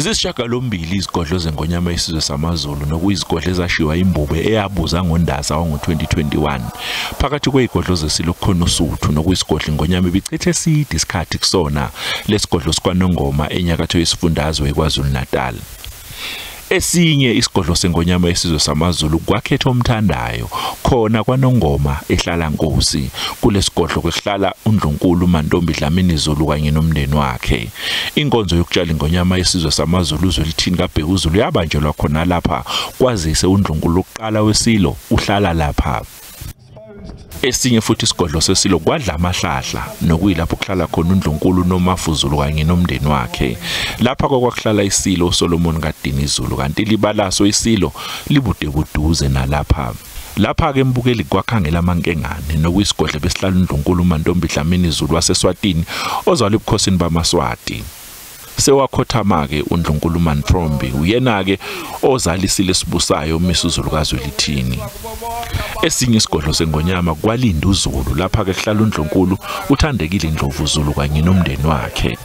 Ziyisishiyagalombili izigodlo zengonyama yesizwe samaZulu nokuyizigodlo ezashiwa imbube eyabuza ngoNdasa wango-2021 phakathi kwezigodlo zeSilo kukhona uSuthu nokuyisigodlo ingonyama ibichithe eside isikhathi kusona lesigodlo sikwaNongoma enyakatho yesifundazwe eKwaZulu Natal. Esinye isigodlo sengonyama yesizwe samaZulu kwakhetha omthandayo khona kwaNongoma ehlala Nkosi kulesigodlo kwesihlala uNdlunkulu uMantombi Dlamini Zulu kanye nomndeni wakhe. Inkonzo yokutshala ingonyama yesizwe samaZulu uZwelithini kaBhekuzulu yabanjelwa khona lapha kwazise uNdlunkulu oqala weSilo uhlala lapha. Esinye futhi isigodlo seSilo kwadla amahlahla nokuyilapho kuhlala khona uNdlunkulu noMafuzulu kanye nomndeni wakhe. Lapha kwakuhlala iSilo uSolomon kaDini Zulu kanti libalaso iSilo libude buduze nalapha. Lapha ke mbukeli kwakhangela amankengane nokuyisigodlo besihlala uNdlunkulu uMantombi Dlamini Zulu waseSwatini ozalwa ebukhosini bamaSwati. Sewakhothama ke uNdlunkulu Mantrombi uyena ke ozalisile sibusayo uMisuzulu kaZwelithini. Esinye isigodlo sengonyama kwalinda uZulu lapha ke kuhlala uNdlunkulu uthandekile Ndlovu Zulu kanye nomndeni wakhe.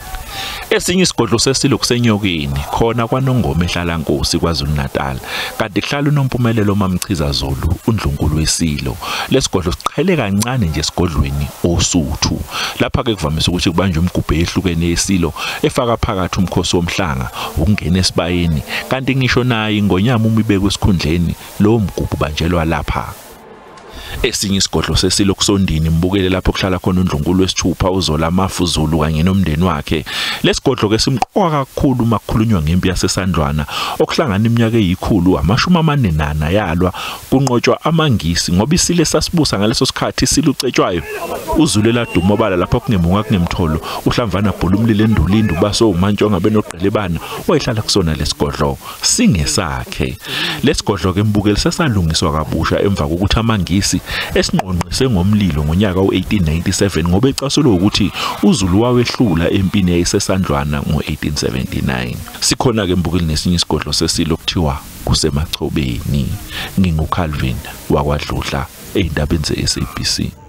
Esinye isigodlo seSilo kusenyokeni khona kwaNongoma ehlala Nkosi KwaZulu Natal kanti kuhlala uNompumelelo Mamchiza Zulu uNdlunkulu weSilo. Lesigodlo siqhele kancane nje esigodlweni oSuthu lapha ke kuvamise ukuthi kubanjwe imigubho ehlukene yeSilo efaka phakathi umkhosi womhlanga ukungena esibayeni kanti ngisho naye ingonyama umibeko esikhundleni lo mgubho banjelwa lapha. Esinye isigodlo seSilo kusondini mbukele lapho kuhlala khona uNdlunkulu wesithupha uZola Mafuzulu kanye nomndeni wakhe. Lesigodlo ke simqoka kakhulu makukhulunywa ngempi yaseSandlwana okuhlangana iminyaka eyi140 yalwa kunqotshwa amangisi ngoba iSilo sasibusa ngaleso sikhathi iSilo ucetshwayo uZulu eladuma obala lapho kungemunga kunemtholo uHlamvana bhola umlilo endulindi ubaso uMantshonga benoqelebana wayehlala kusona lesigodlo singesakhe. Lesigodlo ke mbukeli sesalungiswa kabusha emva kokuthi amangisi esinqonqise ngomlilo ngonyaka u1897 ngoba ecasulwe ukuthi uZulu wawehlula empini yayiseSandlwana ngo1879. Sikhona ke mbukeli nesinye isigodlo seSilo kuthiwa kusemachobeni. NginguCalvin wakwaDludla eindabeni zeSABC.